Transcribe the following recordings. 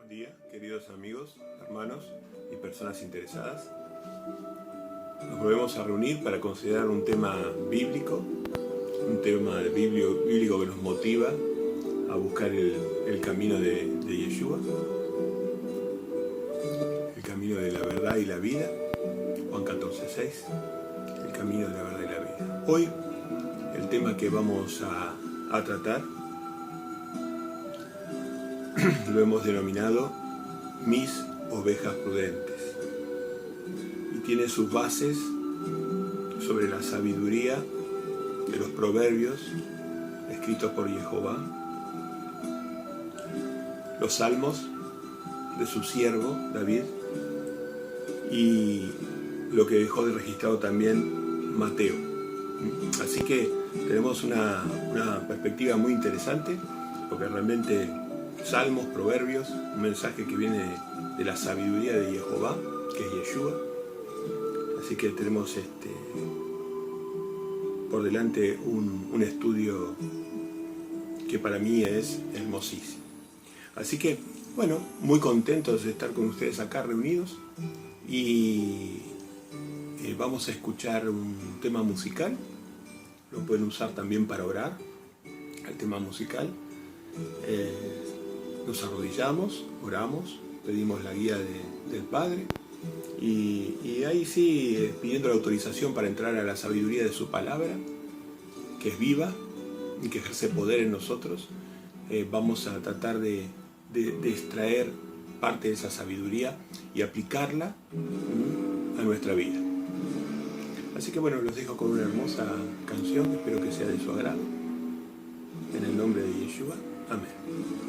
Buen día, queridos amigos, hermanos y personas interesadas. Nos volvemos a reunir para considerar un tema bíblico, un tema bíblico que nos motiva a buscar el camino de Yeshua, el camino de la verdad y la vida, Juan 14:6, el camino de la verdad y la vida. Hoy el tema que vamos a tratar lo hemos denominado Mis ovejas prudentes, y tiene sus bases sobre la sabiduría de los proverbios escritos por Jehová, los salmos de su siervo David y lo que dejó de registrado también Mateo. Así que tenemos una perspectiva muy interesante, porque realmente salmos, proverbios, un mensaje que viene de la sabiduría de Jehová, que es Yeshua. Así que tenemos por delante un estudio que para mí es hermosísimo. Así que, bueno, muy contentos de estar con ustedes acá reunidos, y vamos a escuchar un tema musical. Lo pueden usar también para orar, el tema musical. Nos arrodillamos, oramos, pedimos la guía del Padre, y ahí sí, pidiendo la autorización para entrar a la sabiduría de su palabra, que es viva y que ejerce poder en nosotros. Vamos a tratar de extraer parte de esa sabiduría y aplicarla a nuestra vida. Así que bueno, los dejo con una hermosa canción, espero que sea de su agrado. En el nombre de Yeshua, amén.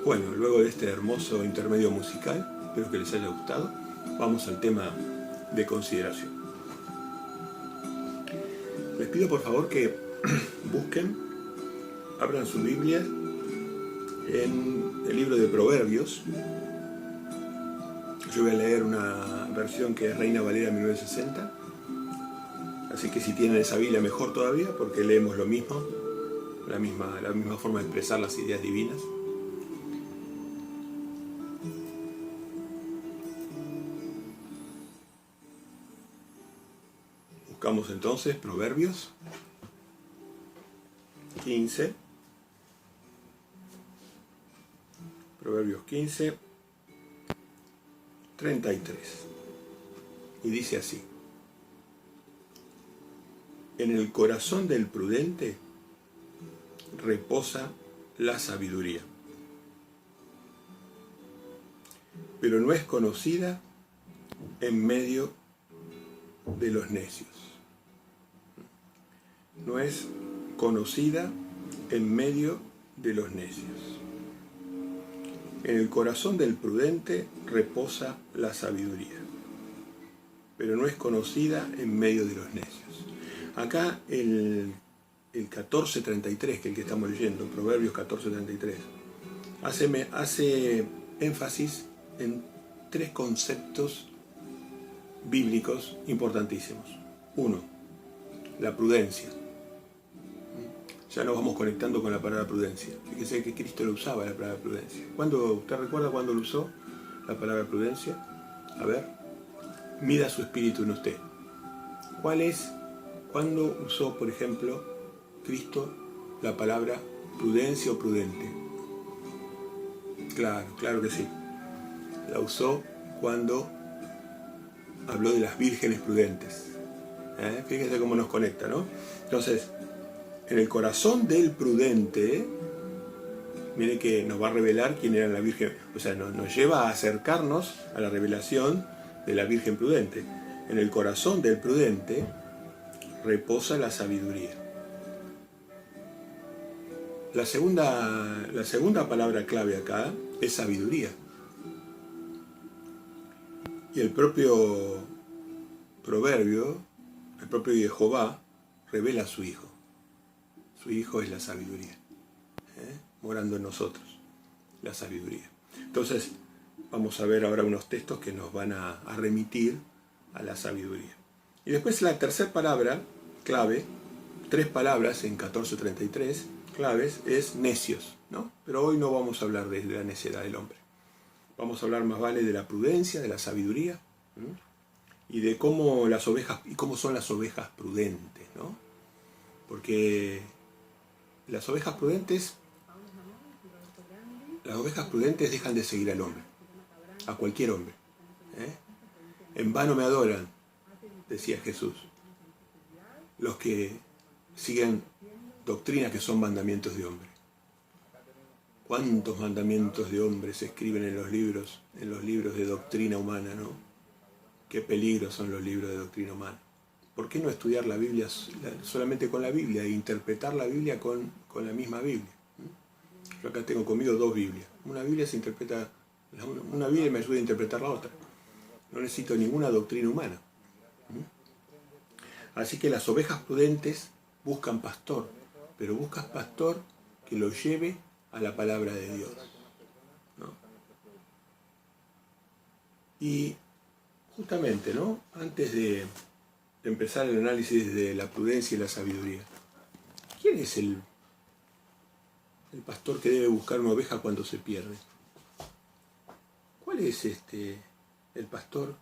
Bueno, luego de este hermoso intermedio musical, espero que les haya gustado, vamos al tema de consideración. Les pido por favor que busquen, abran su Biblia en el libro de Proverbios. Yo voy a leer una versión que es Reina Valera 1960, así que si tienen esa Biblia mejor todavía, porque leemos lo mismo, la misma forma de expresar las ideas divinas. Buscamos entonces Proverbios 15. Proverbios 15, 33. Y dice así: en el corazón del prudente reposa la sabiduría, pero no es conocida en medio de los necios. No es conocida en medio de los necios. En el corazón del prudente reposa la sabiduría, pero no es conocida en medio de los necios. Acá el 14:33, que es el que estamos leyendo, Proverbios 14:33, hace énfasis en tres conceptos bíblicos importantísimos. Uno, la prudencia. Ya nos vamos conectando con la palabra prudencia. Fíjese que Cristo lo usaba, la palabra prudencia. ¿Usted recuerda cuándo lo usó, la palabra prudencia? A ver, mida su espíritu en usted. ¿Cuándo usó, por ejemplo, Cristo la palabra prudencia o prudente? Claro que sí. La usó cuando habló de las vírgenes prudentes. Fíjese cómo nos conecta, ¿no? Entonces, en el corazón del prudente, mire que nos va a revelar quién era la Virgen, o sea, nos lleva a acercarnos a la revelación de la Virgen prudente. En el corazón del prudente reposa la sabiduría. La segunda palabra clave acá es sabiduría. Y el propio proverbio, el propio Jehová, revela a su Hijo. Su Hijo es la sabiduría, morando en nosotros, la sabiduría. Entonces, vamos a ver ahora unos textos que nos van a remitir a la sabiduría. Y después la tercera palabra clave, tres palabras en 14:33, claves, es necios, ¿no? Pero hoy no vamos a hablar de la necedad del hombre. Vamos a hablar más vale de la prudencia, de la sabiduría, y de cómo son las ovejas prudentes, ¿no? Porque las ovejas prudentes dejan de seguir al hombre, a cualquier hombre. En vano me adoran, decía Jesús, los que siguen doctrinas que son mandamientos de hombre. ¿Cuántos mandamientos de hombre se escriben en los libros de doctrina humana, ¿no? Qué peligro son los libros de doctrina humana. ¿Por qué no estudiar la Biblia solamente con la Biblia e interpretar la Biblia con la misma Biblia? Yo acá tengo conmigo dos Biblias. Una Biblia me ayuda a interpretar la otra. No necesito ninguna doctrina humana. Así que las ovejas prudentes buscan pastor, pero buscan pastor que los lleve a la palabra de Dios, ¿no? Y justamente, ¿no?, antes de empezar el análisis de la prudencia y la sabiduría, ¿quién es el pastor que debe buscar una oveja cuando se pierde? ¿Cuál es el pastor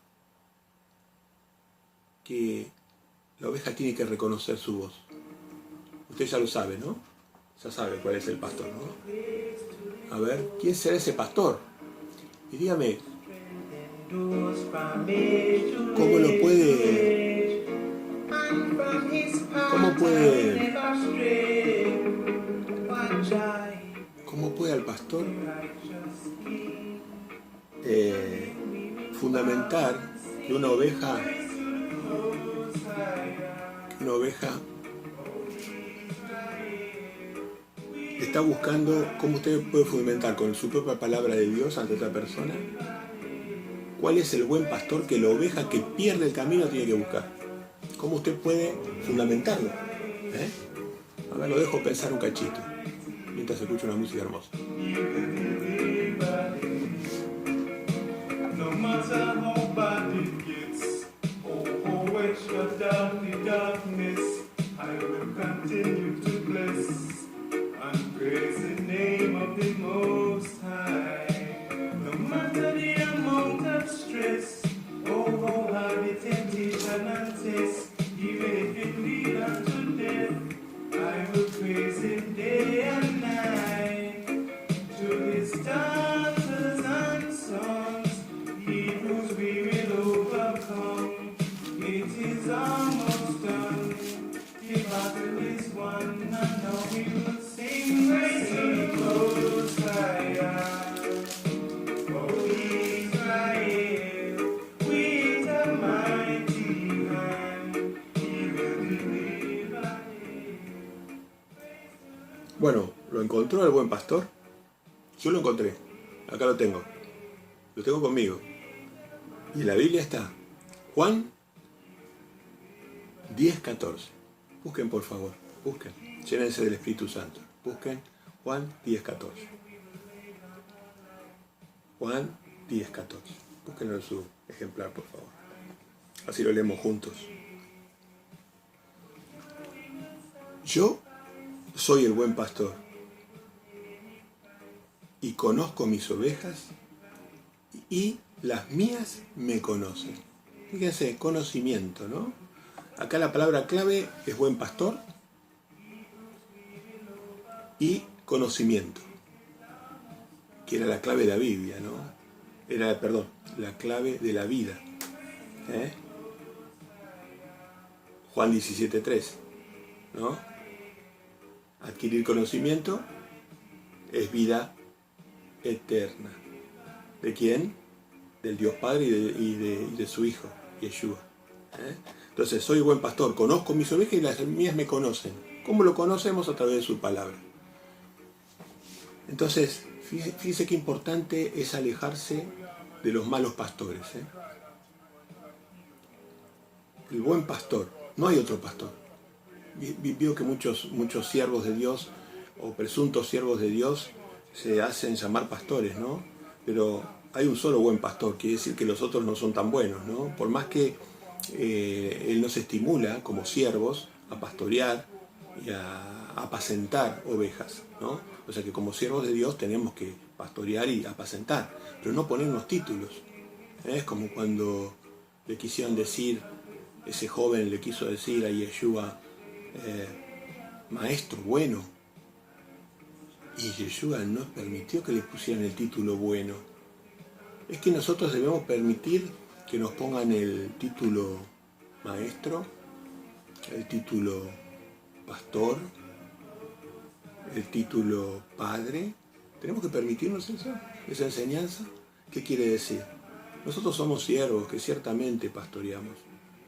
que la oveja tiene que reconocer su voz? Usted ya lo sabe, ¿no? Ya sabe cuál es el pastor, ¿no? A ver, ¿quién será ese pastor? Y dígame, ¿cómo puede al pastor fundamentar que una oveja está buscando cómo usted puede fundamentar con su propia palabra de Dios ante otra persona cuál es el buen pastor que la oveja que pierde el camino tiene que buscar. ¿Cómo usted puede fundamentarlo? A ver, lo dejo pensar un cachito, mientras escucho una música hermosa. No matter how bad it gets, oh, where shut down the darkness, I will continue to bless and praise the name of the Most High. No matter the amount of stress, oh, how hard the temptation and test, even if it lead unto death, I will praise Him day and night. To His daughters and sons, Hebrews we will overcome. It is almost done. The battle is won, and now we will sing praise to the Most High. Oh Israel, with a mighty hand, He will deliver. Bueno, ¿lo encontró el buen pastor? Yo lo encontré, acá lo tengo conmigo. Y en la Biblia está Juan 10:14. Busquen por favor, busquen, llénense del Espíritu Santo. Busquen Juan 10:14. Juan 10:14. Búsquenlo en su ejemplar, por favor. Así lo leemos juntos. Yo soy el buen pastor y conozco mis ovejas y las mías me conocen. Fíjense, conocimiento, ¿no? Acá la palabra clave es buen pastor y conocimiento, que era la clave de la Biblia, ¿no? Era, perdón, la clave de la vida. Juan 17:3, ¿no? Adquirir conocimiento es vida eterna. ¿De quién? Del Dios Padre y de su Hijo, Yeshua. Entonces, soy buen pastor, conozco mis ovejas y las mías me conocen. ¿Cómo lo conocemos? A través de su palabra. Entonces, fíjese qué importante es alejarse de los malos pastores. El buen pastor, no hay otro pastor. Vio que muchos siervos de Dios o presuntos siervos de Dios se hacen llamar pastores, ¿no? Pero hay un solo buen pastor, quiere decir que los otros no son tan buenos, ¿no? Por más que Él nos estimula como siervos a pastorear y a apacentar ovejas, ¿no? O sea que como siervos de Dios tenemos que pastorear y apacentar, pero no ponernos títulos. Es como cuando le quisieron decir, ese joven le quiso decir a Yeshua, maestro bueno, y Yeshua no permitió que le pusieran el título bueno. Es que nosotros debemos permitir que nos pongan el título maestro, el título pastor, el título padre. Tenemos que permitirnos esa enseñanza. ¿Qué quiere decir? Nosotros somos siervos que ciertamente pastoreamos,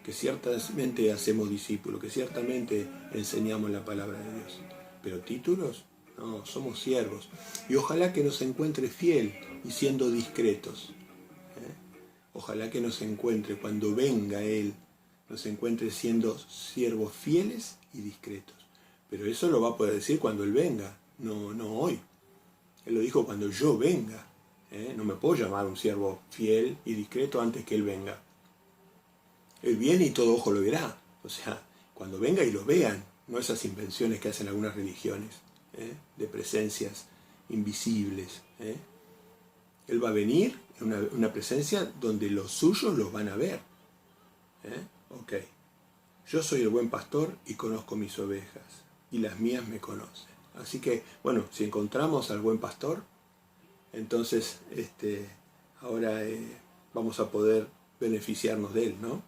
que ciertamente hacemos discípulos, que ciertamente enseñamos la palabra de Dios. Pero títulos, no, somos siervos. Y ojalá que nos encuentre fiel y siendo discretos. Ojalá que nos encuentre cuando venga Él, nos encuentre siendo siervos fieles y discretos. Pero eso lo va a poder decir cuando Él venga, no hoy. Él lo dijo cuando yo venga. No me puedo llamar un siervo fiel y discreto antes que Él venga. Él viene y todo ojo lo verá. O sea, cuando venga y lo vean, no esas invenciones que hacen algunas religiones, de presencias invisibles. Él va a venir en una presencia donde los suyos los van a ver. Ok. Yo soy el buen pastor y conozco mis ovejas, y las mías me conocen. Así que, bueno, si encontramos al buen pastor, entonces ahora vamos a poder beneficiarnos de él, ¿no?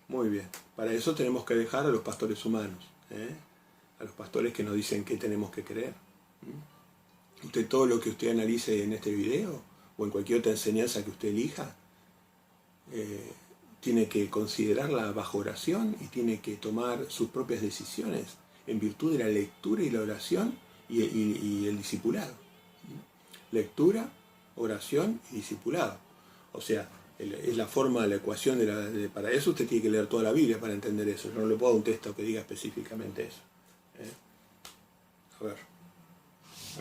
Muy bien. Para eso tenemos que dejar a los pastores humanos, a los pastores que nos dicen qué tenemos que creer. Usted, todo lo que usted analice en este video o en cualquier otra enseñanza que usted elija, tiene que considerarla bajo oración y tiene que tomar sus propias decisiones en virtud de la lectura y la oración y el discipulado. Lectura, oración y discipulado. O sea, es la forma de la ecuación para eso usted tiene que leer toda la Biblia para entender eso. Yo no le puedo dar un texto que diga específicamente eso. A ver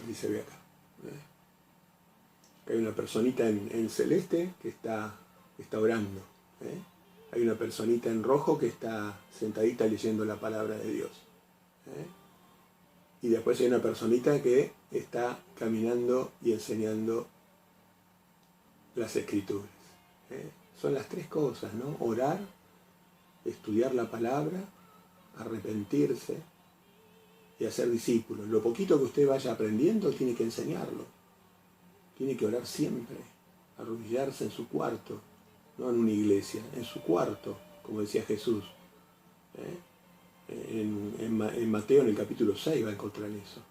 si se ve acá. Hay una personita en celeste que está orando. Hay una personita en rojo que está sentadita leyendo la palabra de Dios. Y después hay una personita que está caminando y enseñando las escrituras. Son las tres cosas, ¿no? Orar, estudiar la palabra, arrepentirse y hacer discípulos. Lo poquito que usted vaya aprendiendo tiene que enseñarlo. Tiene que orar siempre, arrodillarse en su cuarto, no en una iglesia, en su cuarto, como decía Jesús. En Mateo, en el capítulo 6, va a encontrar eso.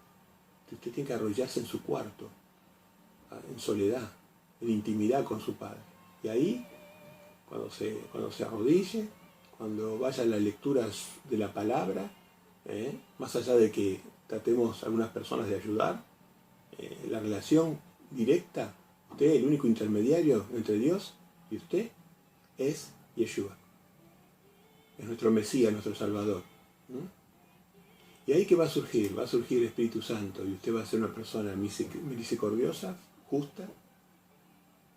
Usted tiene que arrodillarse en su cuarto, en soledad, en intimidad con su Padre. Y ahí, cuando se arrodille, cuando vaya a la lectura de la palabra, más allá de que tratemos a algunas personas de ayudar, la relación directa, usted, el único intermediario entre Dios y usted, es Yeshua. Es nuestro Mesías, nuestro Salvador. Y ahí que va a surgir el Espíritu Santo, y usted va a ser una persona misericordiosa, justa.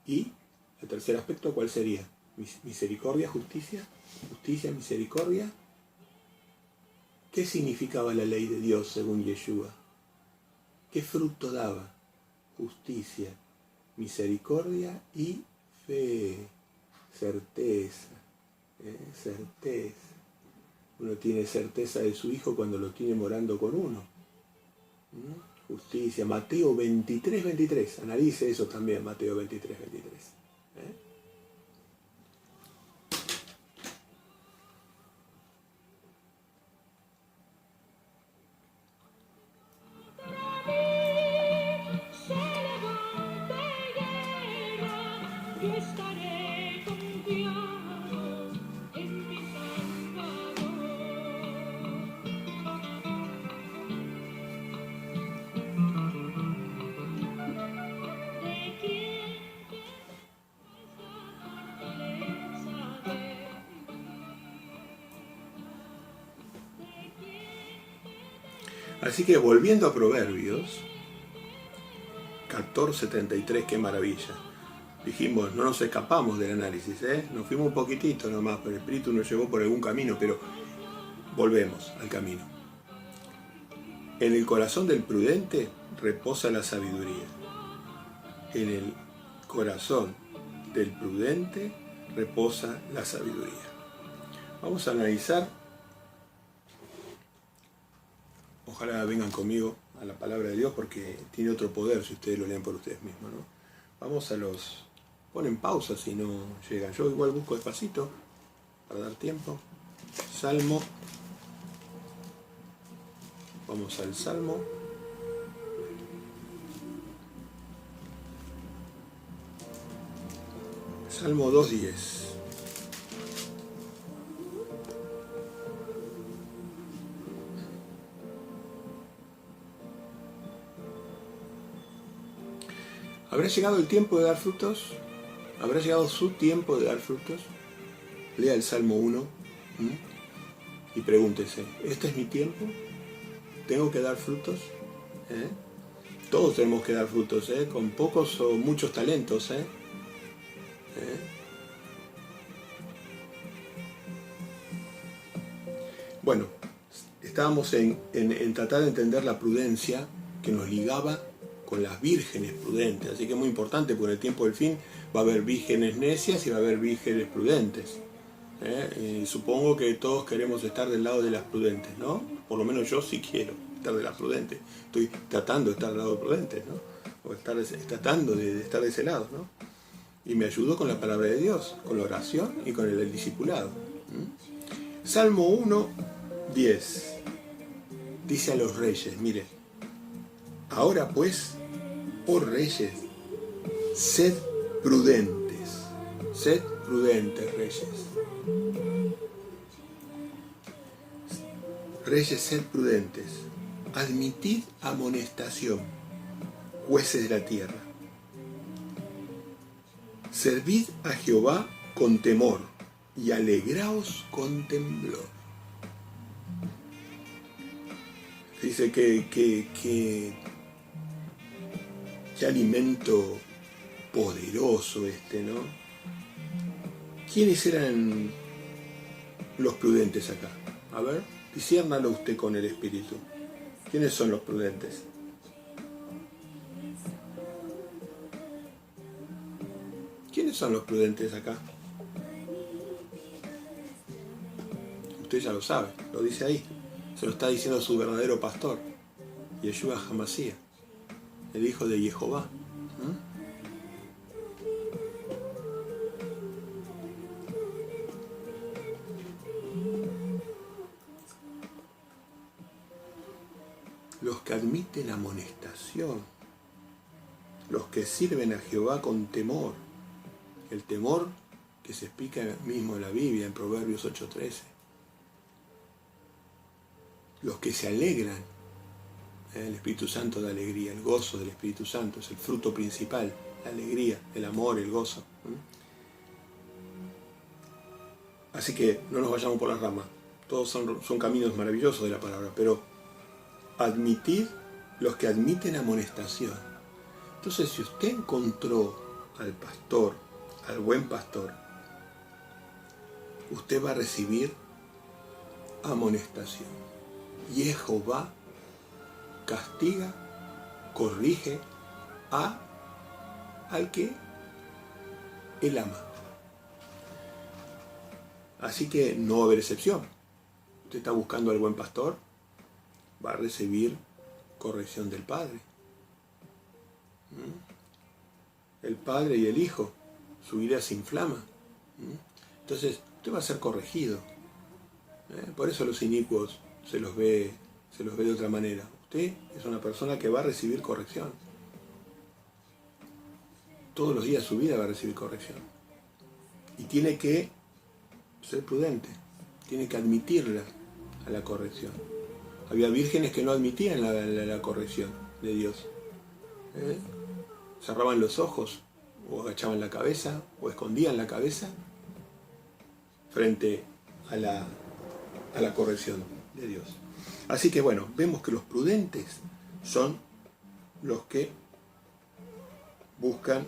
Y el tercer aspecto, ¿cuál sería? Misericordia, justicia, misericordia. ¿Qué significaba la ley de Dios según Yeshua? ¿Qué fruto daba? Justicia, misericordia y fe, certeza, certeza. Uno tiene certeza de su Hijo cuando lo tiene morando con uno. Justicia, Mateo 23, 23. Analice eso también, Mateo 23, 23. Así que volviendo a Proverbios 14:73, qué maravilla. Dijimos, no nos escapamos del análisis, nos fuimos un poquitito nomás, pero el Espíritu nos llevó por algún camino, pero volvemos al camino. En el corazón del prudente reposa la sabiduría. En el corazón del prudente reposa la sabiduría. Vamos a analizar, ojalá vengan conmigo a la palabra de Dios porque tiene otro poder si ustedes lo leen por ustedes mismos, ¿no? Vamos a ponen pausa si no llegan. Yo igual busco despacito para dar tiempo. Salmo. Vamos al Salmo. Salmo 2:10. ¿Habrá llegado el tiempo de dar frutos? ¿Habrá llegado su tiempo de dar frutos? Lea el Salmo 1 y pregúntese, ¿este es mi tiempo? ¿Tengo que dar frutos? Todos tenemos que dar frutos, con pocos o muchos talentos. Bueno, estábamos en tratar de entender la prudencia que nos ligaba con las vírgenes prudentes, así que es muy importante porque en el tiempo del fin va a haber vírgenes necias y va a haber vírgenes prudentes. Y supongo que todos queremos estar del lado de las prudentes, ¿no? Por lo menos yo sí quiero estar de las prudentes. Estoy tratando de estar del lado de prudentes, ¿no? O tratando de estar de ese lado, ¿no? Y me ayudó con la palabra de Dios, con la oración y con el discipulado. Salmo 1:10 dice a los reyes, mire, ahora pues, oh reyes, sed prudentes reyes. Reyes, sed prudentes, admitid amonestación, jueces de la tierra. Servid a Jehová con temor y alegraos con temblor. Dice que alimento poderoso ¿no? ¿Quiénes eran los prudentes acá? A ver, disciérnalo usted con el Espíritu. ¿Quiénes son los prudentes? ¿Quiénes son los prudentes acá? Usted ya lo sabe, lo dice ahí. Se lo está diciendo su verdadero pastor, Yeshua HaMashiach, el hijo de Jehová. Los que admiten amonestación, los que sirven a Jehová con temor, el temor que se explica mismo en la Biblia, en Proverbios 8:13. Los que se alegran, el Espíritu Santo da alegría, el gozo del Espíritu Santo es el fruto principal, la alegría, el amor, el gozo. Así que no nos vayamos por las ramas, todos son caminos maravillosos de la palabra, pero admitid los que admiten amonestación. Entonces, si usted encontró al pastor, al buen pastor, usted va a recibir amonestación. Y Jehová castiga, corrige al que él ama. Así que no va a haber excepción. Usted está buscando al buen pastor, va a recibir corrección del Padre. El Padre y el Hijo, su ira se inflama. Entonces, usted va a ser corregido. Por eso los inicuos se los ve de otra manera. Usted es una persona que va a recibir corrección. Todos los días de su vida va a recibir corrección. Y tiene que ser prudente, tiene que admitirla a la corrección. Había vírgenes que no admitían la corrección de Dios. Cerraban los ojos, o agachaban la cabeza, o escondían la cabeza frente a la corrección de Dios. Así que bueno, vemos que los prudentes son los que buscan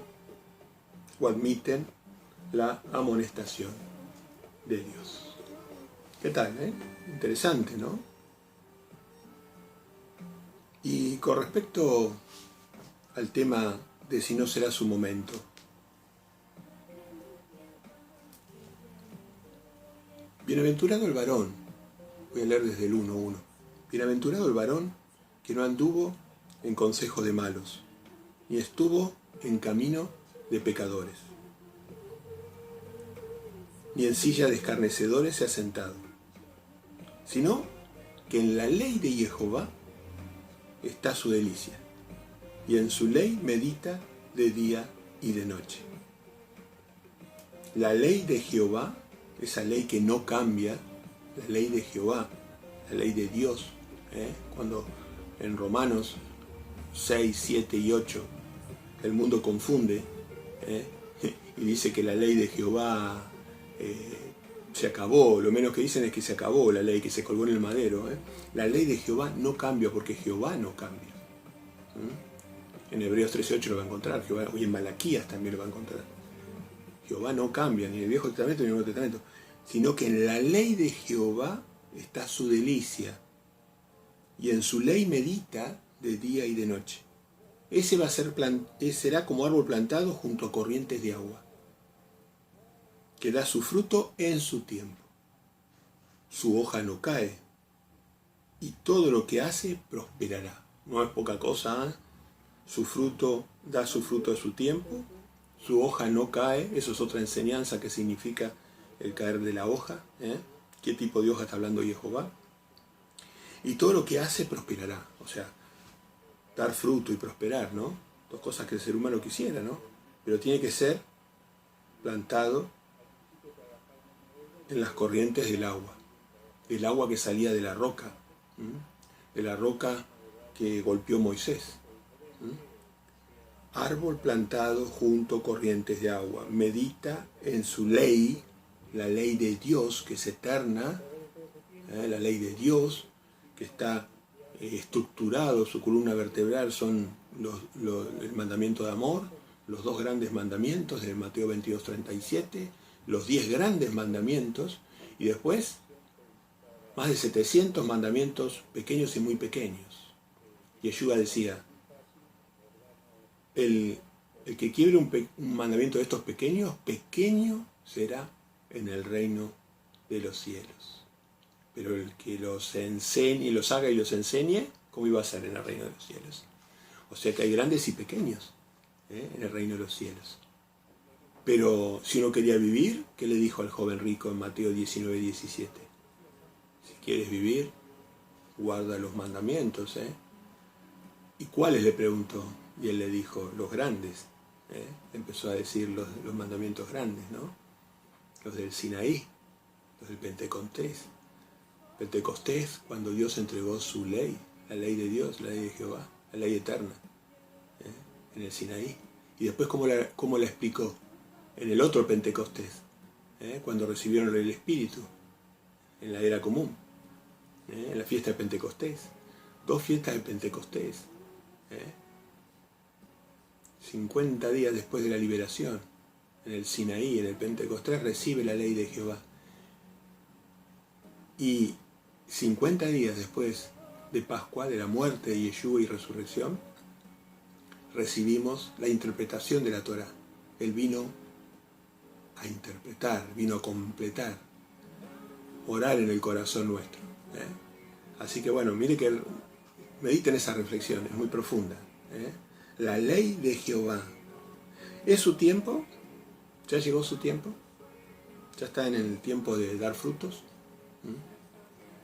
o admiten la amonestación de Dios. ¿Qué tal? Interesante, ¿no? Y con respecto al tema de si no será su momento, bienaventurado el varón, voy a leer desde el 1:1. Bienaventurado el varón que no anduvo en consejo de malos, ni estuvo en camino de pecadores, ni en silla de escarnecedores se ha sentado, sino que en la ley de Jehová está su delicia, y en su ley medita de día y de noche. La ley de Jehová, esa ley que no cambia, la ley de Jehová, la ley de Dios, cuando en Romanos 6, 7 y 8 el mundo confunde y dice que la ley de Jehová se acabó, lo menos que dicen es que se acabó la ley, que se colgó en el madero. La ley de Jehová no cambia porque Jehová no cambia. En Hebreos 13:8 lo va a encontrar, Jehová, y en Malaquías también lo va a encontrar. Jehová no cambia, ni en el Viejo Testamento ni en el Nuevo Testamento, sino que en la ley de Jehová está su delicia, y en su ley medita de día y de noche. Ese va a ser será como árbol plantado junto a corrientes de agua, que da su fruto en su tiempo. Su hoja no cae, y todo lo que hace prosperará. No es poca cosa, ¿eh? Da su fruto a su tiempo, su hoja no cae. Eso es otra enseñanza que significa el caer de la hoja. ¿Qué tipo de hoja está hablando Jehová? Y todo lo que hace prosperará. O sea, dar fruto y prosperar, ¿no? Dos cosas que el ser humano quisiera, ¿no? Pero tiene que ser plantado en las corrientes del agua que salía de la roca, de la roca que golpeó Moisés. Árbol plantado junto a corrientes de agua. Medita en su ley, la ley de Dios que es eterna, la ley de Dios que está estructurado, su columna vertebral son el mandamiento de amor, los 2 grandes mandamientos de Mateo 22:37, los 10 grandes mandamientos, y después más de 700 mandamientos pequeños y muy pequeños. Yeshua decía, el que quiebre un mandamiento de estos pequeños, pequeño será en el reino de los cielos. Pero el que los enseñe, los haga y los enseñe, ¿cómo iba a ser en el reino de los cielos? O sea que hay grandes y pequeños en el reino de los cielos. Pero si uno quería vivir, ¿qué le dijo al joven rico en Mateo 19:17? Si quieres vivir, guarda los mandamientos. ¿Y cuáles? Le preguntó. Y él le dijo, los grandes. Empezó a decir los mandamientos grandes, ¿no? Los del Sinaí, los del Pentecostés. Pentecostés, cuando Dios entregó su ley, la ley de Dios, la ley de Jehová, la ley eterna, en el Sinaí. Y después, ¿cómo la explicó? En el otro Pentecostés, cuando recibieron el Espíritu, en la era común, en la fiesta de Pentecostés. 2 fiestas de Pentecostés. 50 días después de la liberación, en el Sinaí, en el Pentecostés, recibe la ley de Jehová. Y 50 días después de Pascua, de la muerte de Yeshua y resurrección, recibimos la interpretación de la Torá. Él vino a interpretar, vino a completar, orar en el corazón nuestro. Así que bueno, mire que mediten esa reflexión, es muy profunda. La ley de Jehová. ¿Es su tiempo? ¿Ya llegó su tiempo? ¿Ya está en el tiempo de dar frutos?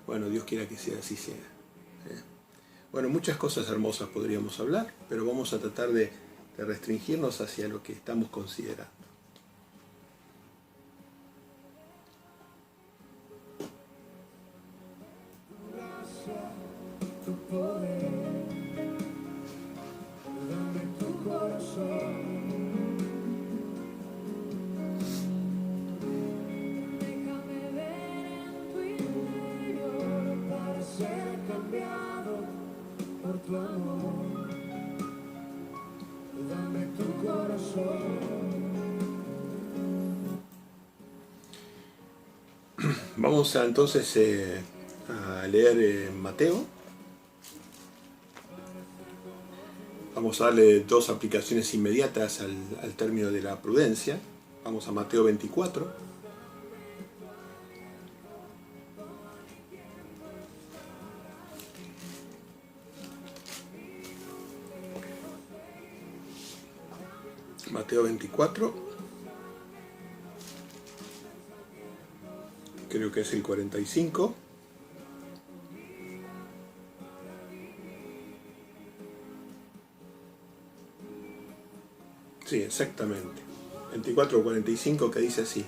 Bueno, Dios quiera que sea así sea. Bueno, muchas cosas hermosas podríamos hablar, pero vamos a tratar de restringirnos hacia lo que estamos considerando. Vamos entonces a leer Mateo. Vamos a darle 2 aplicaciones inmediatas al término de la prudencia. Vamos a Mateo 24. Mateo 24. Creo que es el 45. Sí, exactamente. 24:45, que dice así.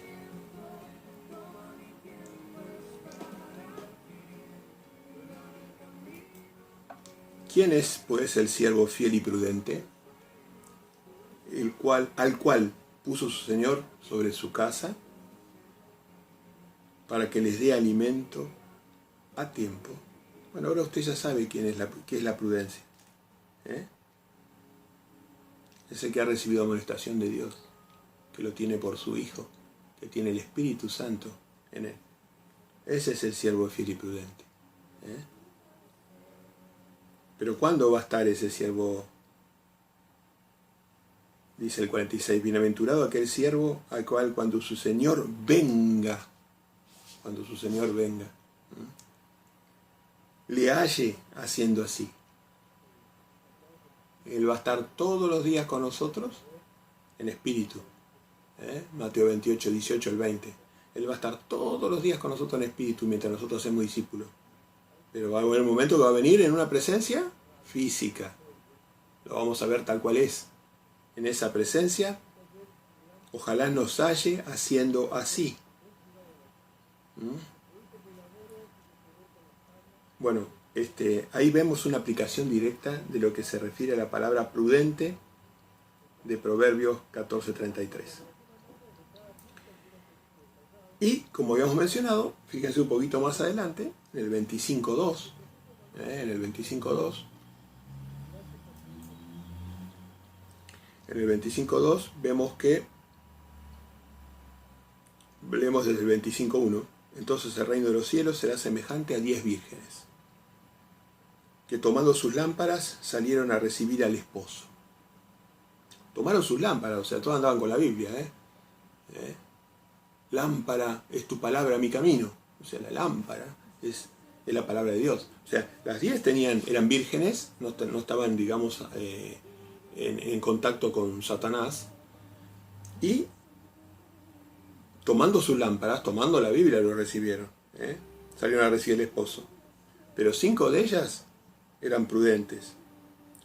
¿Quién es, pues, el siervo fiel y prudente, al cual puso su Señor sobre su casa, para que les dé alimento a tiempo? Bueno, ahora usted ya sabe qué es la prudencia. Es el que ha recibido amonestación de Dios, que lo tiene por su Hijo, que tiene el Espíritu Santo en él. Ese es el siervo fiel y prudente. Pero ¿cuándo va a estar ese siervo? Dice el 46, bienaventurado aquel siervo al cual cuando su Señor venga, le halle haciendo así. Él va a estar todos los días con nosotros en espíritu. Mateo 28, 18 al 20. Él va a estar todos los días con nosotros en espíritu mientras nosotros somos discípulos. Pero va a haber un momento que va a venir en una presencia física. Lo vamos a ver tal cual es. En esa presencia, ojalá nos halle haciendo así. Bueno, ahí vemos una aplicación directa de lo que se refiere a la palabra prudente de Proverbios 14:33. Y como habíamos mencionado, fíjense un poquito más adelante, en el 25.2, en el 25.2 vemos que, leemos desde el 25.1, entonces el reino de los cielos será semejante a 10 vírgenes, que tomando sus lámparas salieron a recibir al esposo. Tomaron sus lámparas, o sea, todos andaban con la Biblia, Lámpara es tu palabra, mi camino. O sea, la lámpara es la palabra de Dios. O sea, las 10 eran vírgenes, no estaban, digamos, en contacto con Satanás. Y tomando sus lámparas, tomando la Biblia, lo recibieron. Salieron a recibir al esposo. Pero 5 de ellas eran prudentes.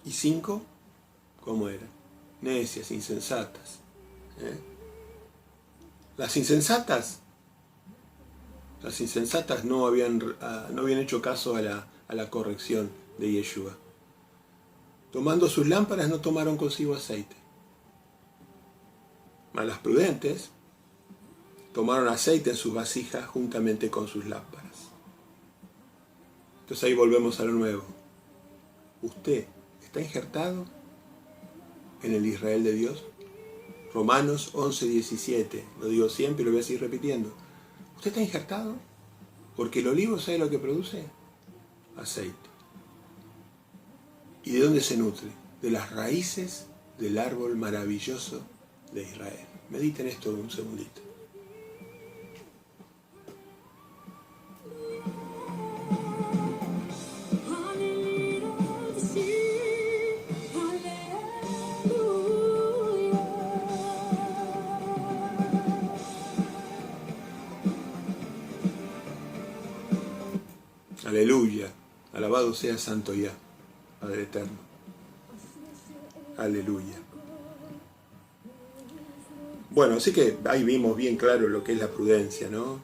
¿Y 5? ¿Cómo eran? Necias, insensatas. Las insensatas no habían hecho caso a la corrección de Yeshua. Tomando sus lámparas no tomaron consigo aceite. Mas las prudentes tomaron aceite en sus vasijas juntamente con sus lámparas. Entonces ahí volvemos a lo nuevo. ¿Usted está injertado en el Israel de Dios? Romanos 11:17, lo digo siempre y lo voy a seguir repitiendo. ¿Usted está injertado? Porque el olivo, ¿sabe lo que produce? Aceite. ¿Y de dónde se nutre? De las raíces del árbol maravilloso de Israel. Mediten esto un segundito. Aleluya, alabado sea Santo Yah, Padre Eterno. Aleluya. Bueno, así que ahí vimos bien claro lo que es la prudencia, ¿no?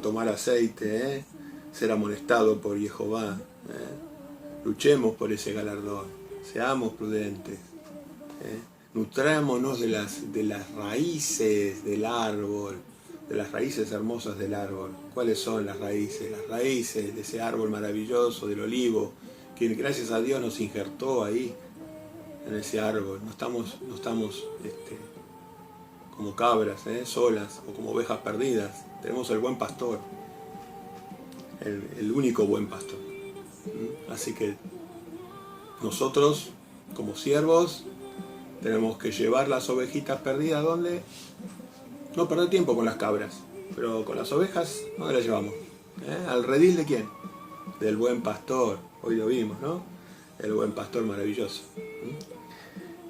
Tomar aceite, ser amonestado por Jehová. Luchemos por ese galardón, seamos prudentes. Nutrámonos de las raíces del árbol, de las raíces hermosas del árbol. ¿Cuáles son las raíces? Las raíces de ese árbol maravilloso del olivo, que gracias a Dios nos injertó ahí, en ese árbol. No estamos como cabras, solas, o como ovejas perdidas. Tenemos el buen pastor, el único buen pastor. Así que nosotros, como siervos, tenemos que llevar las ovejitas perdidas, ¿dónde? No perder tiempo con las cabras, pero con las ovejas, ¿dónde las llevamos? ¿Al redil de quién? Del buen pastor. Hoy lo vimos, ¿no? El buen pastor maravilloso.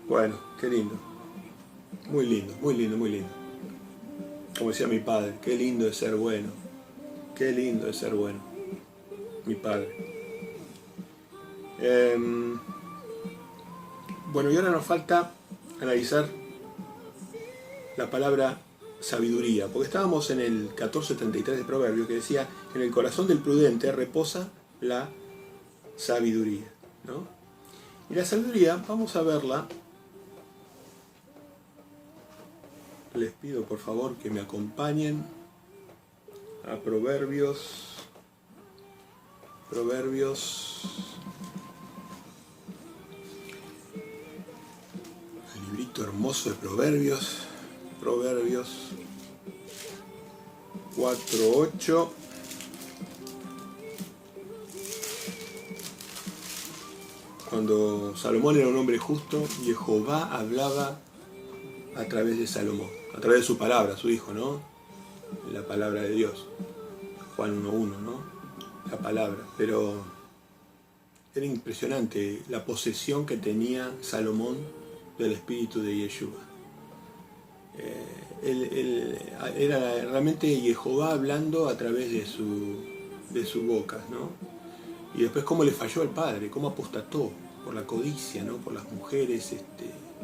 Bueno, qué lindo. Muy lindo, muy lindo, muy lindo. Como decía mi padre, qué lindo es ser bueno. Qué lindo es ser bueno. Mi padre. Bueno, y ahora nos falta analizar la palabra sabiduría, porque estábamos en el 14:33 de Proverbios, que decía: en el corazón del prudente reposa la sabiduría, ¿no? Y la sabiduría, vamos a verla. Les pido por favor que me acompañen a Proverbios, el librito hermoso de Proverbios 4:8. Cuando Salomón era un hombre justo, Jehová hablaba a través de Salomón, a través de su palabra, su hijo, ¿no? La palabra de Dios. Juan 1:1, ¿no? La palabra. Pero era impresionante la posesión que tenía Salomón del espíritu de Yeshua. Era realmente Jehová hablando a través de su boca, ¿no? Y después cómo le falló al padre, cómo apostató por la codicia, ¿no? Por las mujeres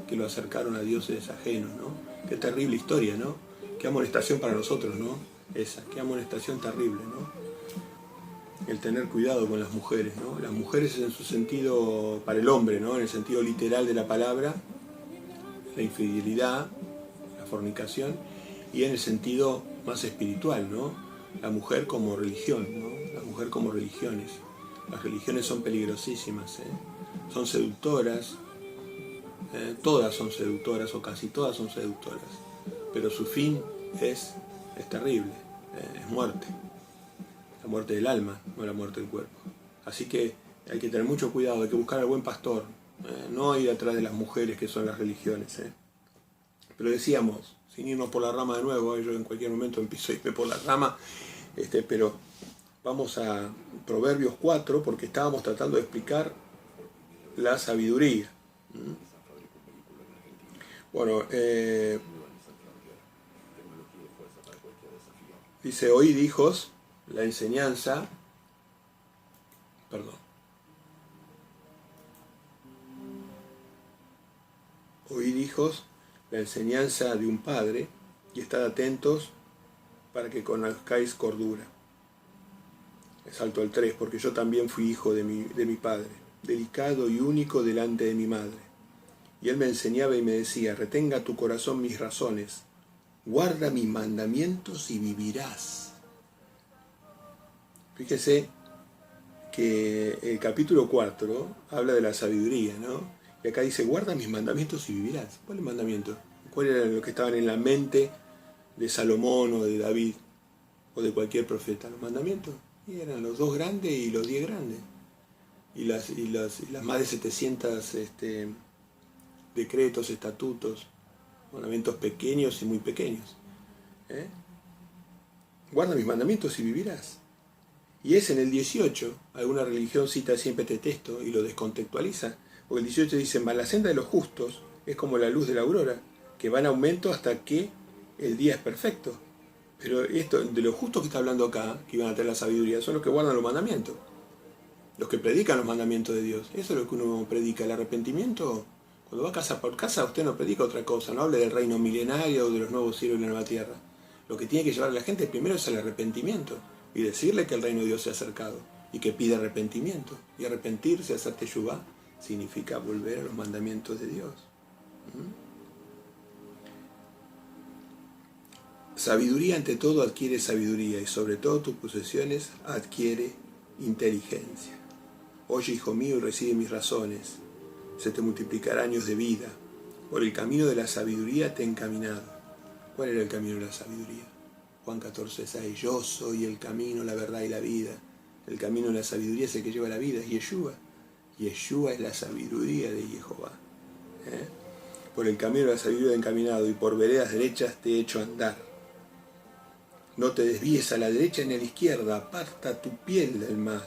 que lo acercaron a dioses ajenos, ¿no? Qué terrible historia, ¿no? Qué amonestación para nosotros, ¿no? Qué amonestación terrible, ¿no? el tener cuidado con las mujeres, ¿no? Las mujeres en su sentido, para el hombre, ¿no? En el sentido literal de la palabra, la infidelidad, la fornicación, y en el sentido más espiritual, ¿no? La mujer como religión, ¿no? La mujer como religiones. Las religiones son peligrosísimas, ¿eh? Son seductoras, todas son seductoras o casi todas son seductoras, pero su fin es terrible, es muerte, la muerte del alma, no la muerte del cuerpo. Así que hay que tener mucho cuidado, hay que buscar al buen pastor, no ir atrás de las mujeres que son las religiones. Pero decíamos, sin irnos por la rama de nuevo, yo en cualquier momento empiezo a irme por la rama, pero vamos a Proverbios 4 porque estábamos tratando de explicar la sabiduría. Bueno, dice, oíd hijos, la enseñanza, oíd hijos, la enseñanza de un padre, y estad atentos para que conozcáis cordura. Salto al 3, porque yo también fui hijo de mi padre, delicado y único delante de mi madre. Y él me enseñaba y me decía, retenga tu corazón mis razones, guarda mis mandamientos y vivirás. Fíjese que el capítulo 4 habla de la sabiduría, ¿no? Y acá dice, guarda mis mandamientos y vivirás. ¿Cuál es el mandamiento? ¿Cuál era lo que estaban en la mente de Salomón o de David o de cualquier profeta? Los mandamientos. Y eran los 2 grandes y los 10 grandes. Y las más de 700 decretos, estatutos, mandamientos pequeños y muy pequeños. Guarda mis mandamientos y vivirás. Y es en el 18, alguna religión cita siempre este texto y lo descontextualiza, porque el 18 dice, mas la senda de los justos es como la luz de la aurora, que va en aumento hasta que el día es perfecto. Pero esto, de los justos que está hablando acá, que iban a tener la sabiduría, son los que guardan los mandamientos, los que predican los mandamientos de Dios. Eso es lo que uno predica, el arrepentimiento. Cuando va casa por casa, usted no predica otra cosa, no hable del reino milenario o de los nuevos cielos y la nueva tierra. Lo que tiene que llevar a la gente primero es el arrepentimiento y decirle que el reino de Dios se ha acercado y que pide arrepentimiento. Y arrepentirse, hacer teshuvá, significa volver a los mandamientos de Dios. Sabiduría ante todo adquiere sabiduría y sobre todo tus posesiones adquiere inteligencia. Oye, hijo mío, y recibe mis razones. Se te multiplicarán años de vida. Por el camino de la sabiduría te he encaminado. ¿Cuál era el camino de la sabiduría? Juan 14:6. Yo soy el camino, la verdad y la vida. El camino de la sabiduría es el que lleva la vida, es Yeshua. Yeshua es la sabiduría de Jehová. Por el camino de la sabiduría te he encaminado y por veredas derechas te he hecho andar. No te desvíes a la derecha ni a la izquierda, aparta tu piel del mal.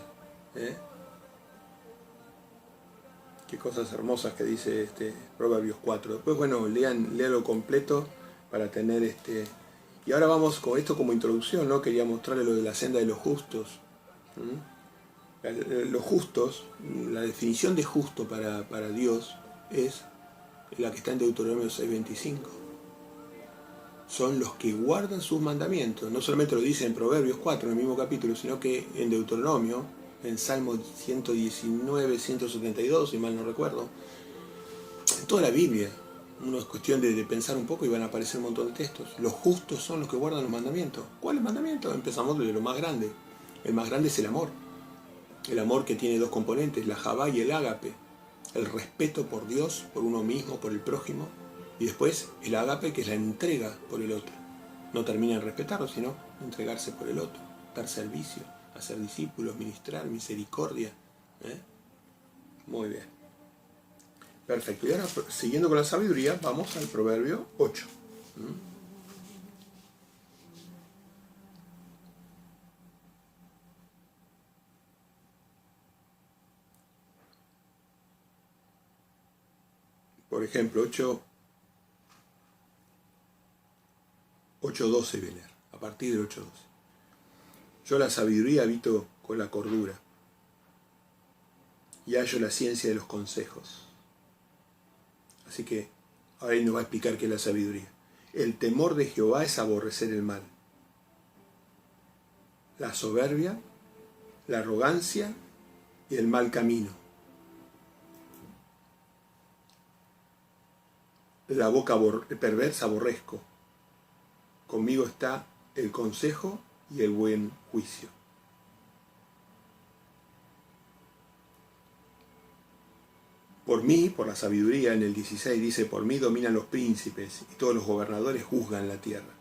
Qué cosas hermosas que dice Proverbios 4. Después, bueno, léanlo completo para tener Y ahora vamos con esto como introducción, ¿no? Quería mostrarles lo de la senda de los justos. Los justos, la definición de justo para Dios es la que está en Deuteronomio 6:25. Son los que guardan sus mandamientos. No solamente lo dice en Proverbios 4, en el mismo capítulo, sino que en Deuteronomio, en Salmo 119, 172, si mal no recuerdo, en toda la Biblia. Uno es cuestión de pensar un poco y van a aparecer un montón de textos. Los justos son los que guardan los mandamientos. ¿Cuáles mandamientos? Empezamos de lo más grande. El más grande es el amor. El amor que tiene 2 componentes, la javá y el ágape. El respeto por Dios, por uno mismo, por el prójimo. Y después el ágape, que es la entrega por el otro. No termina en respetarlo, sino entregarse por el otro. Dar servicio, hacer discípulos, ministrar, misericordia. Muy bien. Perfecto. Y ahora, siguiendo con la sabiduría, vamos al Proverbio 8. Por ejemplo, 8:12 viene, a partir del 8:12. Yo la sabiduría habito con la cordura y hallo la ciencia de los consejos. Así que ahora él nos va a explicar qué es la sabiduría. El temor de Jehová es aborrecer el mal. La soberbia la arrogancia y el mal camino. La boca perversa aborrezco. Conmigo está el consejo y el buen juicio. Por mí, por la sabiduría, en el 16 dice, por mí dominan los príncipes y todos los gobernadores juzgan la tierra.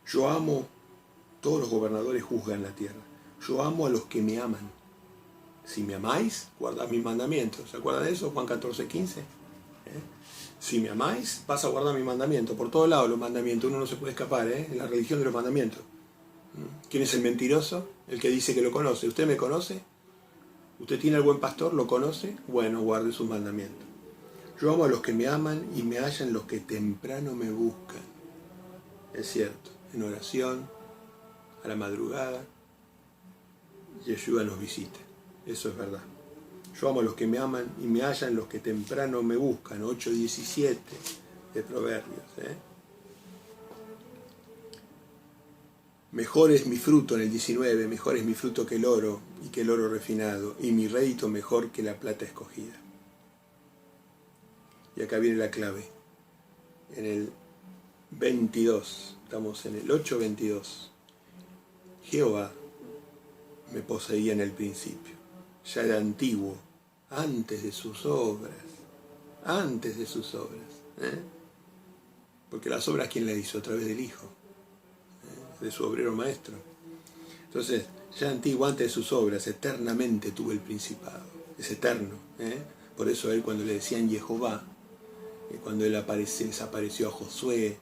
Yo amo, todos los gobernadores juzgan la tierra. Yo amo a los que me aman. Si me amáis, guardad mis mandamientos. ¿Se acuerdan de eso? Juan 14, 15. Si me amáis, vas a guardar mis mandamientos. Por todos lados los mandamientos, uno no se puede escapar, en la religión de los mandamientos. ¿Quién es el mentiroso? El que dice que lo conoce. ¿Usted me conoce? ¿Usted tiene al buen pastor? ¿Lo conoce? Bueno, guarde sus mandamientos. Yo amo a los que me aman y me hallan los que temprano me buscan. Es cierto, en oración, a la madrugada, Yeshua nos visita. Eso es verdad. Yo amo a los que me aman y me hallan los que temprano me buscan. 8:17 de Proverbios. Mejor es mi fruto en el 19, mejor es mi fruto que el oro y que el oro refinado, y mi rédito mejor que la plata escogida. Y acá viene la clave. En el 22, estamos en el 8:22. Jehová me poseía en el principio, ya era antiguo, antes de sus obras. Porque las obras, ¿quién las hizo? A través del Hijo, de su obrero maestro. Entonces, ya antiguo, antes de sus obras, eternamente tuvo el principado. Es eterno. Por eso a él, cuando le decían Jehová, cuando él les apareció a Josué,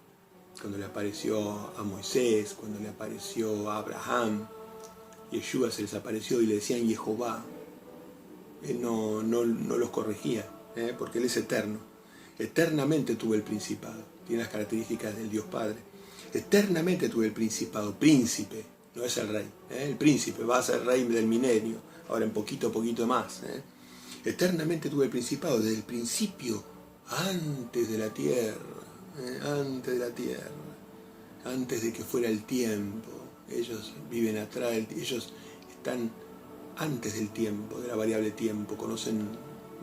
cuando le apareció a Moisés, cuando le apareció a Abraham, Yeshua se les apareció y le decían Jehová, él no los corregía, porque él es eterno. Eternamente tuvo el principado. Tiene las características del Dios Padre. Eternamente tuve el principado, príncipe, no es el rey, el príncipe va a ser rey del milenio, ahora en poquito más. Eternamente tuve el principado, desde el principio, antes de la tierra, antes de que fuera el tiempo. Ellos viven atrás, ellos están antes del tiempo, de la variable tiempo,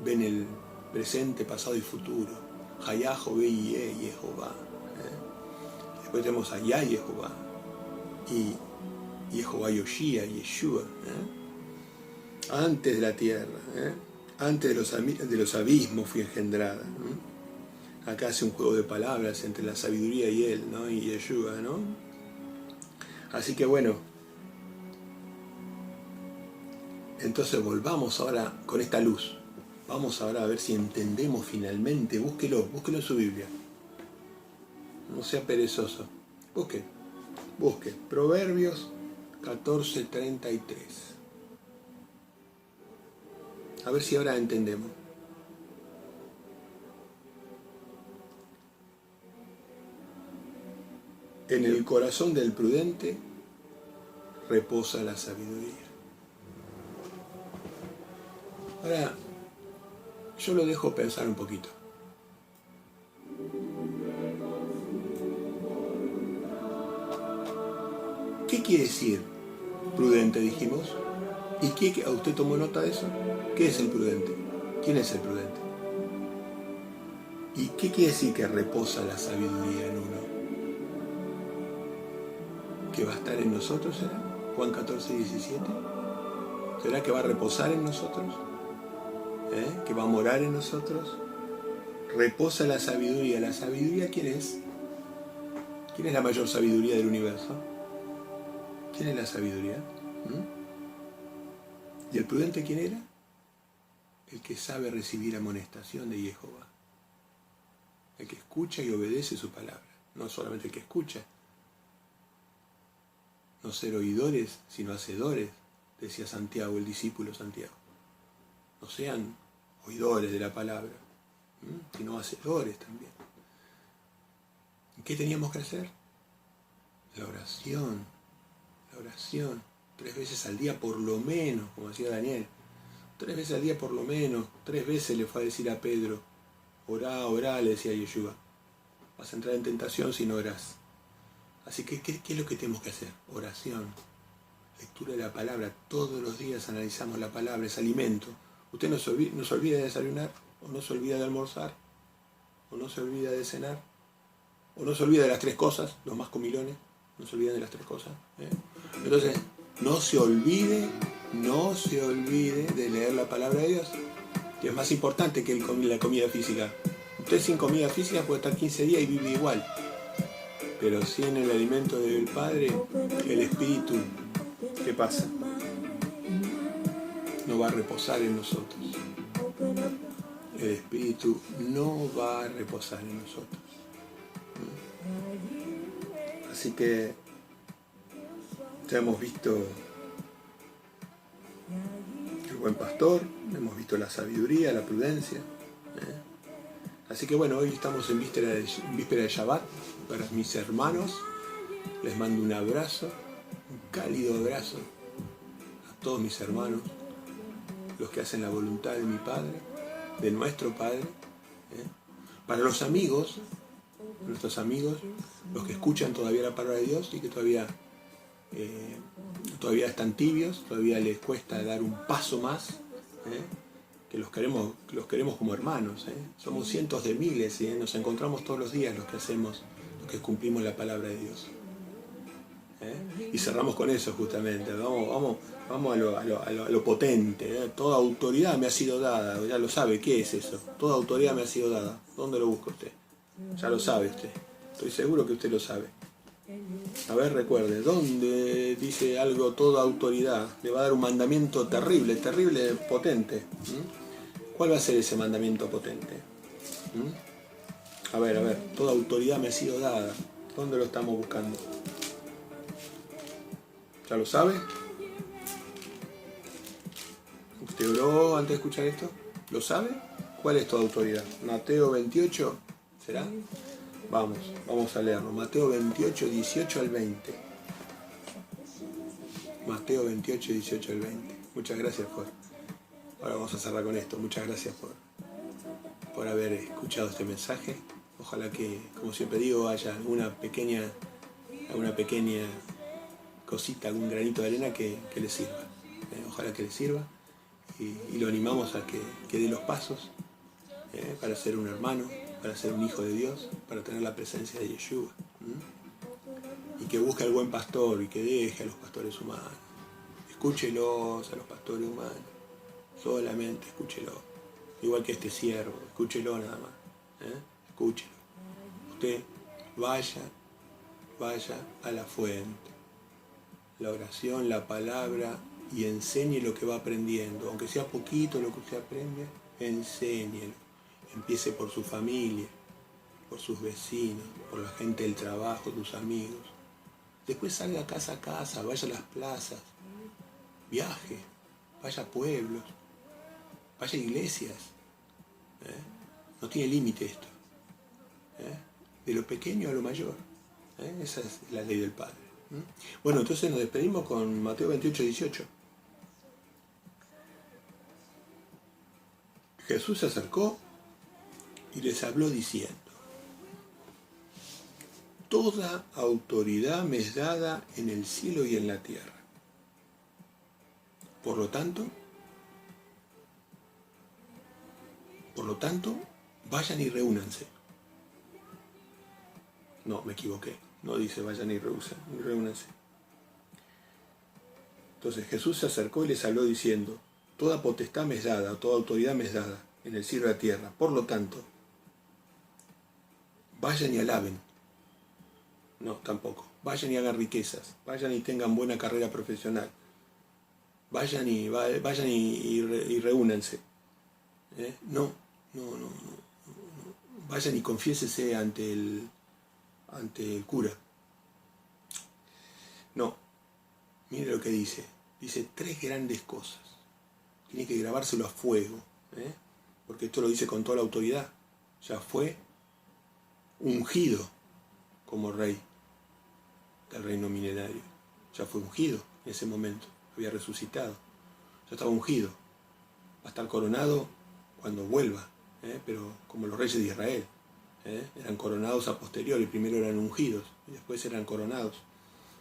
ven el presente, pasado y futuro. Hayá, Jové y Jehová. Después tenemos a Yah Jehová y Jehová Yoshia, Yeshua. Antes de la tierra, antes de los abismos fui engendrada. Acá hace un juego de palabras entre la sabiduría y él, ¿no? Y Yeshua, ¿no? Así que bueno, entonces volvamos ahora con esta luz. Vamos ahora a ver si entendemos finalmente. Búsquelo en su Biblia. No sea perezoso. Busque. Proverbios 14:33. A ver si ahora entendemos. En el corazón del prudente reposa la sabiduría. Ahora, yo lo dejo pensar un poquito. ¿Qué quiere decir prudente, dijimos? ¿Y qué, usted tomó nota de eso? ¿Qué es el prudente? ¿Quién es el prudente? ¿Y qué quiere decir que reposa la sabiduría en uno? ¿Que va a estar en nosotros, será? Juan 14:17. ¿Será que va a reposar en nosotros? ¿Que va a morar en nosotros? Reposa la sabiduría. ¿La sabiduría quién es? ¿Quién es la mayor sabiduría del universo? ¿Quién es la sabiduría? ¿Y el prudente quién era? El que sabe recibir amonestación de Jehová. El que escucha y obedece su palabra. No solamente el que escucha. No ser oidores, sino hacedores, decía Santiago, el discípulo Santiago. No sean oidores de la palabra, sino hacedores también. ¿Qué teníamos que hacer? La oración. 3 veces al día por lo menos, como decía Daniel. 3 veces al día por lo menos. 3 veces le fue a decir a Pedro, orá, le decía Yeshua. Vas a entrar en tentación si no orás. Así que, ¿qué es lo que tenemos que hacer? Oración. lectura de la palabra. Todos los días analizamos la palabra, es alimento. Usted no se olvida de desayunar, o no se olvida de almorzar, o no se olvida de cenar, o no se olvida de las tres cosas, los más comilones, no se olviden de las tres cosas. Entonces, no se olvide de leer la palabra de Dios, que es más importante que la comida física. Usted sin comida física puede estar 15 días y vivir igual, pero sin el alimento del Padre, el Espíritu, ¿qué pasa? No va a reposar en nosotros. El Espíritu no va a reposar en nosotros. Así que ya hemos visto el buen pastor, hemos visto la sabiduría, la prudencia. Así que bueno, hoy estamos en víspera de Shabbat. Para mis hermanos les mando un abrazo, un cálido abrazo a todos mis hermanos, los que hacen la voluntad de mi Padre, de nuestro Padre. Para los amigos, nuestros amigos, los que escuchan todavía la palabra de Dios y que todavía están tibios, todavía les cuesta dar un paso más, que los queremos como hermanos. Somos cientos de miles y nos encontramos todos los días los que hacemos, los que cumplimos la palabra de Dios. Y cerramos con eso justamente. Vamos a lo potente. Toda autoridad me ha sido dada. Ya lo sabe, ¿qué es eso? Toda autoridad me ha sido dada. ¿Dónde lo busca usted? Ya lo sabe usted. Estoy seguro que usted lo sabe. A ver, recuerde, ¿dónde dice algo toda autoridad? Le va a dar un mandamiento terrible, potente. ¿Cuál va a ser ese mandamiento potente? A ver, toda autoridad me ha sido dada. ¿Dónde lo estamos buscando? ¿Ya lo sabe? ¿Usted oró antes de escuchar esto? ¿Lo sabe? ¿Cuál es toda autoridad? Mateo 28, ¿será? Vamos a leerlo. Mateo 28, 18 al 20. Mateo 28, 18 al 20. Muchas gracias por... Ahora vamos a cerrar con esto. Muchas gracias por haber escuchado este mensaje. Ojalá que, como siempre digo, haya alguna pequeña cosita, algún granito de arena que le sirva. Ojalá que le sirva. Y lo animamos a que dé los pasos para ser un hermano, para ser un hijo de Dios, para tener la presencia de Yeshua. Y que busque al buen pastor y que deje a los pastores humanos. Escúchelos a los pastores humanos. Solamente escúchelo. Igual que este siervo, escúchelo nada más. Escúchelo. Usted vaya a la fuente. La oración, la palabra, y enseñe lo que va aprendiendo. Aunque sea poquito lo que usted aprende, enséñelo. Empiece por su familia, por sus vecinos, por la gente del trabajo, sus amigos. Después salga casa a casa, vaya a las plazas, viaje, vaya a pueblos, vaya a iglesias. No tiene límite esto. De lo pequeño a lo mayor. Esa es la ley del Padre. Bueno, entonces nos despedimos con Mateo 28, 18. Jesús se acercó y les habló diciendo: toda autoridad me es dada en el cielo y en la tierra. Por lo tanto, vayan y reúnanse. No, me equivoqué. No dice vayan y reúnanse. Entonces Jesús se acercó y les habló diciendo: toda potestad me es dada, toda autoridad me es dada en el cielo y la tierra. Por lo tanto, vayan y alaben. No, tampoco. Vayan y hagan riquezas. Vayan y tengan buena carrera profesional. Vayan y reúnanse. No. Vayan y confiésese ante el cura. No. Mire lo que dice. Dice 3 grandes cosas. Tiene que grabárselo a fuego. Porque esto lo dice con toda la autoridad. Ya fue ungido como rey del reino milenario. Ya fue ungido en ese momento. Había resucitado. Ya estaba ungido. Va a estar coronado cuando vuelva. Pero como los reyes de Israel. Eran coronados a posteriori. Primero eran ungidos y después eran coronados.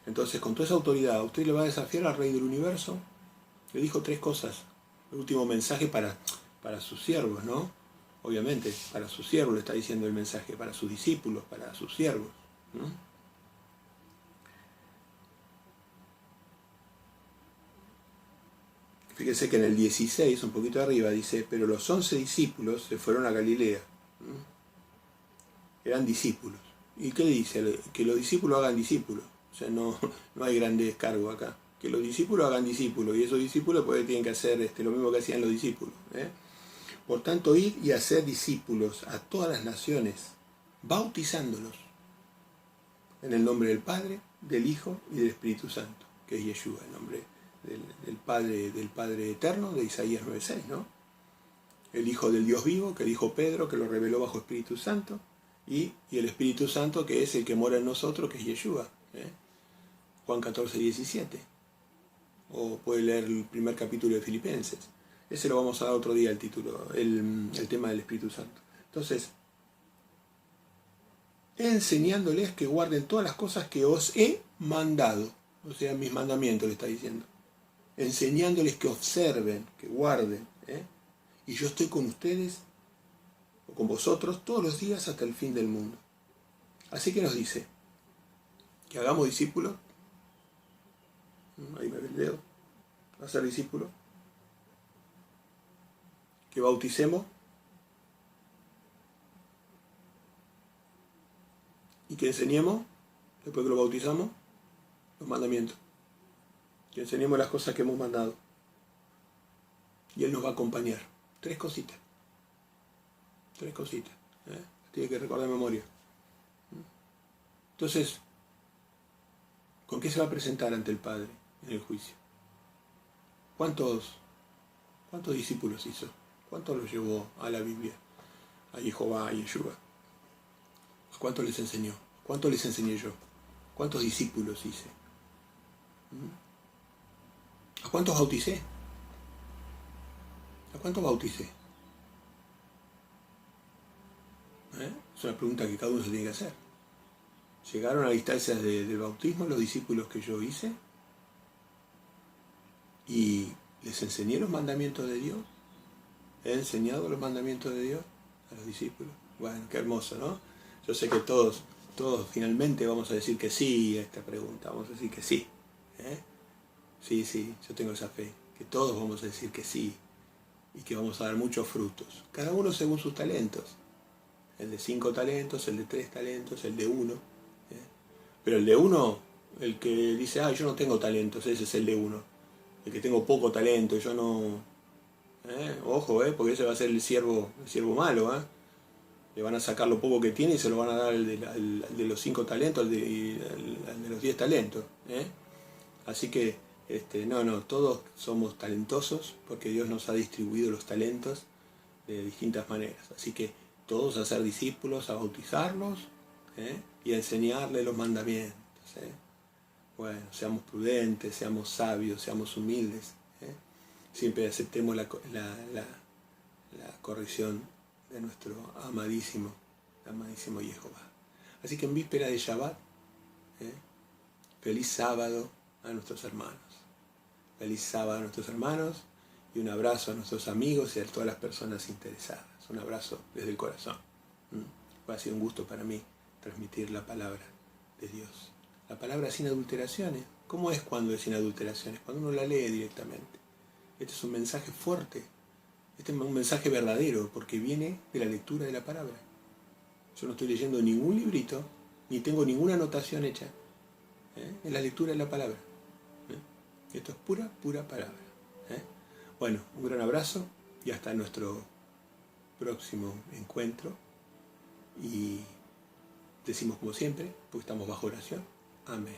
Entonces, con toda esa autoridad, usted le va a desafiar al Rey del Universo. Le dijo 3 cosas. El último mensaje para sus siervos, ¿no? Obviamente, para sus siervos le está diciendo el mensaje, para sus discípulos, para sus siervos, ¿no? Fíjese que en el 16, un poquito arriba, dice, pero los 11 discípulos se fueron a Galilea. Eran discípulos. ¿Y qué dice? Que los discípulos hagan discípulos. O sea, no hay gran descargo acá. Que los discípulos hagan discípulos. Y esos discípulos pues tienen que hacer lo mismo que hacían los discípulos. Por tanto, id y hacer discípulos a todas las naciones, bautizándolos en el nombre del Padre, del Hijo y del Espíritu Santo, que es Yeshua, el nombre del Padre eterno de Isaías 9:6, ¿no? El Hijo del Dios vivo, que dijo Pedro, que lo reveló bajo Espíritu Santo, y el Espíritu Santo, que es el que mora en nosotros, que es Yeshua. Juan 14:17. O puede leer el primer capítulo de Filipenses. Ese lo vamos a dar otro día, el título, el tema del Espíritu Santo. Entonces, enseñándoles que guarden todas las cosas que os he mandado. O sea, mis mandamientos le está diciendo. Enseñándoles que observen, que guarden. Y yo estoy con ustedes, o con vosotros, todos los días hasta el fin del mundo. Así que nos dice, que hagamos discípulos. Ahí me ve el dedo. Hacer discípulos. Que bauticemos. Y que enseñemos, después que lo bautizamos, los mandamientos. Que enseñemos las cosas que hemos mandado. Y Él nos va a acompañar. 3 cositas. 3 cositas. Tiene que recordar de memoria. Entonces, ¿con qué se va a presentar ante el Padre en el juicio? ¿Cuántos discípulos hizo? ¿Cuántos los llevó a la Biblia? A Jehová, a Yeshua. ¿A cuántos les enseñó? ¿Cuántos les enseñé yo? ¿Cuántos discípulos hice? ¿A cuántos bauticé? ¿A cuántos bauticé? Es una pregunta que cada uno se tiene que hacer. ¿Llegaron a las instancias del bautismo los discípulos que yo hice? ¿Y les enseñé los mandamientos de Dios? ¿He enseñado los mandamientos de Dios a los discípulos? Bueno, qué hermoso, ¿no? Yo sé que todos finalmente vamos a decir que sí a esta pregunta. Vamos a decir que sí. Sí, yo tengo esa fe. Que todos vamos a decir que sí. Y que vamos a dar muchos frutos. Cada uno según sus talentos. El de 5 talentos, el de 3 talentos, el de 1. Pero el de 1, el que dice, yo no tengo talentos, ese es el de 1. El que tengo poco talento, yo no... Ojo, porque ese va a ser el siervo malo. Le van a sacar lo poco que tiene y se lo van a dar al de los 5 talentos, al de los 10 talentos. Así que, todos somos talentosos porque Dios nos ha distribuido los talentos de distintas maneras. Así que todos a ser discípulos, a bautizarlos y a enseñarles los mandamientos. Bueno, seamos prudentes, seamos sabios, seamos humildes. Siempre aceptemos la corrección de nuestro amadísimo Jehová. Así que en víspera de Shabbat, feliz sábado a nuestros hermanos. Feliz sábado a nuestros hermanos y un abrazo a nuestros amigos y a todas las personas interesadas. Un abrazo desde el corazón. Ha sido un gusto para mí transmitir la palabra de Dios. La palabra sin adulteraciones. ¿Cómo es cuando es sin adulteraciones? Cuando uno la lee directamente. Este es un mensaje fuerte. Este es un mensaje verdadero porque viene de la lectura de la palabra. Yo no estoy leyendo ningún librito, ni tengo ninguna anotación hecha. Es la lectura de la palabra. Esto es pura palabra. Bueno, un gran abrazo y hasta nuestro próximo encuentro. Y decimos como siempre, porque estamos bajo oración. Amén.